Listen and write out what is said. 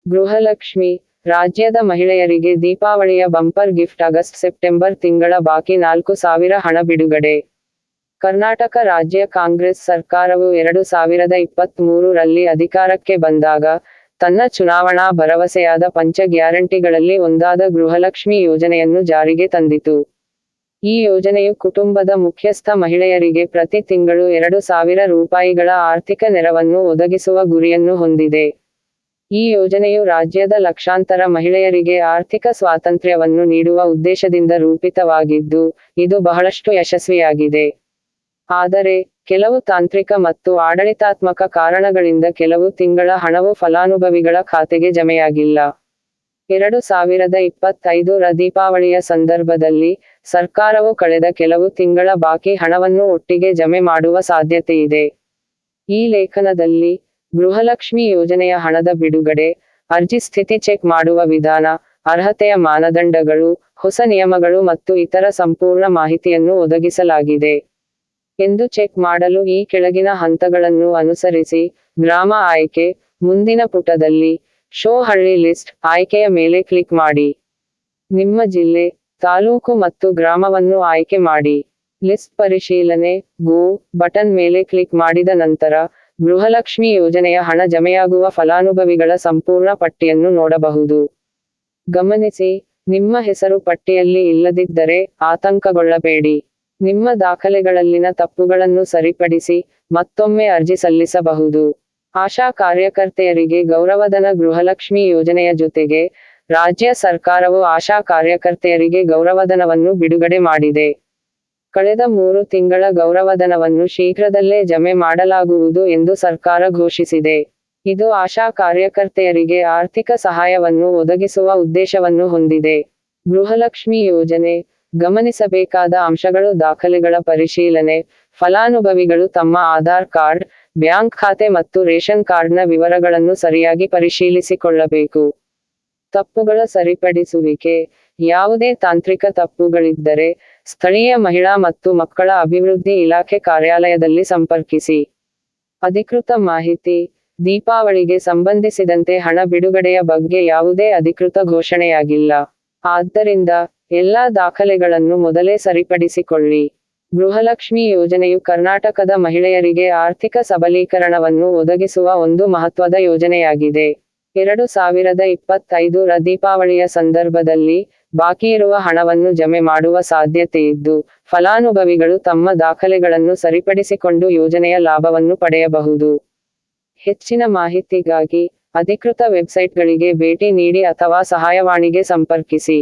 ಗೃಹಲಕ್ಷ್ಮಿ ರಾಜ್ಯದ ಮಹಿಳೆಯರಿಗೆ ದೀಪಾವಳಿಯ ಬಂಪರ್ ಗಿಫ್ಟ್. ಆಗಸ್ಟ್-ಸೆಪ್ಟೆಂಬರ್ ತಿಂಗಳ ಬಾಕಿ 4,000 ಹಣ ಬಿಡುಗಡೆ. ಕರ್ನಾಟಕ ರಾಜ್ಯ ಕಾಂಗ್ರೆಸ್ ಸರ್ಕಾರವು 2023 ರಲ್ಲಿ ಅಧಿಕಾರಕ್ಕೆ ಬಂದಾಗ ತನ್ನ ಚುನಾವಣಾ ಭರವಸೆಯಾದ ಪಂಚ ಗ್ಯಾರಂಟಿಗಳಲ್ಲಿ ಒಂದಾದ ಗೃಹಲಕ್ಷ್ಮಿ ಯೋಜನೆಯನ್ನು ಜಾರಿಗೆ ತಂದಿತು. ಈ ಯೋಜನೆಯು ಕುಟುಂಬದ ಮುಖ್ಯಸ್ಥ ಮಹಿಳೆಯರಿಗೆ ಪ್ರತಿ ತಿಂಗಳು 2,000 ರೂಪಾಯಿಗಳ ಆರ್ಥಿಕ ನೆರವನ್ನು ಒದಗಿಸುವ ಗುರಿಯನ್ನು ಹೊಂದಿದೆ. ಈ ಯೋಜನೆಯು ರಾಜ್ಯದ ಲಕ್ಷಾಂತರ ಮಹಿಳೆಯರಿಗೆ ಆರ್ಥಿಕ ಸ್ವಾತಂತ್ರ್ಯವನ್ನು ನೀಡುವ ಉದ್ದೇಶದಿಂದ ರೂಪಿತವಾಗಿದ್ದು, ಇದು ಬಹಳಷ್ಟು ಯಶಸ್ವಿಯಾಗಿದೆ. ಆದರೆ, ಕೆಲವು ತಾಂತ್ರಿಕ ಮತ್ತು ಆಡಳಿತಾತ್ಮಕ ಕಾರಣಗಳಿಂದ ಕೆಲವು ತಿಂಗಳ ಹಣವು ಫಲಾನುಭವಿಗಳ ಖಾತೆಗೆ ಜಮೆಯಾಗಿಲ್ಲ. 2025 ರ ದೀಪಾವಳಿಯ ಸಂದರ್ಭದಲ್ಲಿ, ಸರ್ಕಾರವು ಕಳೆದ ಕೆಲವು ತಿಂಗಳ ಬಾಕಿ ಹಣವನ್ನು ಒಟ್ಟಿಗೆ ಜಮೆ ಮಾಡುವ ಸಾಧ್ಯತೆಯಿದೆ. ಈ ಲೇಖನದಲ್ಲಿ, ಗೃಹಲಕ್ಷ್ಮಿ ಯೋಜನೆಯ ಹಣದ ಬಿಡುಗಡೆ, ಅರ್ಜಿ ಸ್ಥಿತಿ ಚೆಕ್ ಮಾಡುವ ವಿಧಾನ, ಅರ್ಹತೆಯ ಮಾನದಂಡಗಳು, ಹೊಸ ನಿಯಮಗಳು ಮತ್ತು ಇತರ ಸಂಪೂರ್ಣ ಮಾಹಿತಿಯನ್ನು ಒದಗಿಸಲಾಗಿದೆ. ಎಂದು ಚೆಕ್ ಮಾಡಲು ಈ ಕೆಳಗಿನ ಹಂತಗಳನ್ನು ಅನುಸರಿಸಿ. ಗ್ರಾಮ ಆಯ್ಕೆ. ಮುಂದಿನ ಪುಟದಲ್ಲಿ, ಶೋ ಹಳ್ಳಿ ಲಿಸ್ಟ್ ಆಯ್ಕೆಯ ಮೇಲೆ ಕ್ಲಿಕ್ ಮಾಡಿ. ನಿಮ್ಮ ಜಿಲ್ಲೆ, ತಾಲೂಕು ಮತ್ತು ಗ್ರಾಮವನ್ನು ಆಯ್ಕೆ ಮಾಡಿ. ಲಿಸ್ಟ್ ಪರಿಶೀಲನೆ ಗೋ ಬಟನ್ ಮೇಲೆ ಕ್ಲಿಕ್ ಮಾಡಿದ ನಂತರ, ಗೃಹಲಕ್ಷ್ಮಿ ಯೋಜನೆಯ ಹಣ ಜಮೆಯಾಗುವ ಫಲಾನುಭವಿಗಳ ಸಂಪೂರ್ಣ ಪಟ್ಟಿಯನ್ನು ನೋಡಬಹುದು. ಗಮನಿಸಿ, ನಿಮ್ಮ ಹೆಸರು ಪಟ್ಟಿಯಲ್ಲಿ ಇಲ್ಲದಿದ್ದರೆ ಆತಂಕಗೊಳ್ಳಬೇಡಿ. ನಿಮ್ಮ ದಾಖಲೆಗಳಲ್ಲಿನ ತಪ್ಪುಗಳನ್ನು ಸರಿಪಡಿಸಿ ಮತ್ತೊಮ್ಮೆ ಅರ್ಜಿ ಸಲ್ಲಿಸಬಹುದು. ಆಶಾ ಕಾರ್ಯಕರ್ತೆಯರಿಗೆ ಗೌರವಧನ. ಗೃಹಲಕ್ಷ್ಮಿ ಯೋಜನೆಯ ಜೊತೆಗೆ, ರಾಜ್ಯ ಸರ್ಕಾರವು ಆಶಾ ಕಾರ್ಯಕರ್ತೆಯರಿಗೆ ಗೌರವಧನವನ್ನು ಬಿಡುಗಡೆ ಮಾಡಿದೆ. ಕಳೆದ 3 ತಿಂಗಳ ಗೌರವಧನವನ್ನು ಶೀಘ್ರದಲ್ಲೇ ಜಮೆ ಮಾಡಲಾಗುವುದು ಎಂದು ಸರ್ಕಾರ ಘೋಷಿಸಿದೆ. ಇದು ಆಶಾ ಕಾರ್ಯಕರ್ತೆಯರಿಗೆ ಆರ್ಥಿಕ ಸಹಾಯವನ್ನು ಒದಗಿಸುವ ಉದ್ದೇಶವನ್ನು ಹೊಂದಿದೆ. ಗೃಹಲಕ್ಷ್ಮಿ ಯೋಜನೆ. ಗಮನಿಸಬೇಕಾದ ಅಂಶಗಳು. ದಾಖಲೆಗಳ ಪರಿಶೀಲನೆ. ಫಲಾನುಭವಿಗಳು ತಮ್ಮ ಆಧಾರ್ ಕಾರ್ಡ್, ಬ್ಯಾಂಕ್ ಖಾತೆ ಮತ್ತು ರೇಷನ್ ಕಾರ್ಡ್ನ ವಿವರಗಳನ್ನು ಸರಿಯಾಗಿ ಪರಿಶೀಲಿಸಿಕೊಳ್ಳಬೇಕು. ತಪ್ಪುಗಳ ಸರಿಪಡಿಸುವಿಕೆ. ಯಾವುದೇ ತಾಂತ್ರಿಕ ತಪ್ಪುಗಳಿದ್ದರೆ, ಸ್ಥಳೀಯ ಮಹಿಳಾ ಮತ್ತು ಮಕ್ಕಳ ಅಭಿವೃದ್ಧಿ ಇಲಾಖೆ ಕಾರ್ಯಾಲಯದಲ್ಲಿ ಸಂಪರ್ಕಿಸಿ. ಅಧಿಕೃತ ಮಾಹಿತಿ. ದೀಪಾವಳಿಗೆ ಸಂಬಂಧಿಸಿದಂತೆ ಹಣ ಬಿಡುಗಡೆಯ ಬಗ್ಗೆ ಯಾವುದೇ ಅಧಿಕೃತ ಘೋಷಣೆಯಾಗಿಲ್ಲ. ಆದ್ದರಿಂದ, ಎಲ್ಲಾ ದಾಖಲೆಗಳನ್ನು ಮೊದಲೇ ಸರಿಪಡಿಸಿಕೊಳ್ಳಿ. ಗೃಹಲಕ್ಷ್ಮಿ ಯೋಜನೆಯು ಕರ್ನಾಟಕದ ಮಹಿಳೆಯರಿಗೆ ಆರ್ಥಿಕ ಸಬಲೀಕರಣವನ್ನು ಒದಗಿಸುವ ಒಂದು ಮಹತ್ವದ ಯೋಜನೆಯಾಗಿದೆ. 2025 ರ ದೀಪಾವಳಿಯ ಸಂದರ್ಭದಲ್ಲಿ, ಬಾಕಿಯಿರುವ ಹಣವನ್ನು ಜಮೆ ಮಾಡುವ ಸಾಧ್ಯತೆಯಿದ್ದು, ಫಲಾನುಭವಿಗಳು ತಮ್ಮ ದಾಖಲೆಗಳನ್ನು ಸರಿಪಡಿಸಿಕೊಂಡು ಯೋಜನೆಯ ಲಾಭವನ್ನು ಪಡೆಯಬಹುದು. ಹೆಚ್ಚಿನ ಮಾಹಿತಿಗಾಗಿ, ಅಧಿಕೃತ ವೆಬ್ಸೈಟ್ಗಳಿಗೆ ಭೇಟಿ ನೀಡಿ ಅಥವಾ ಸಹಾಯವಾಣಿಗೆ ಸಂಪರ್ಕಿಸಿ.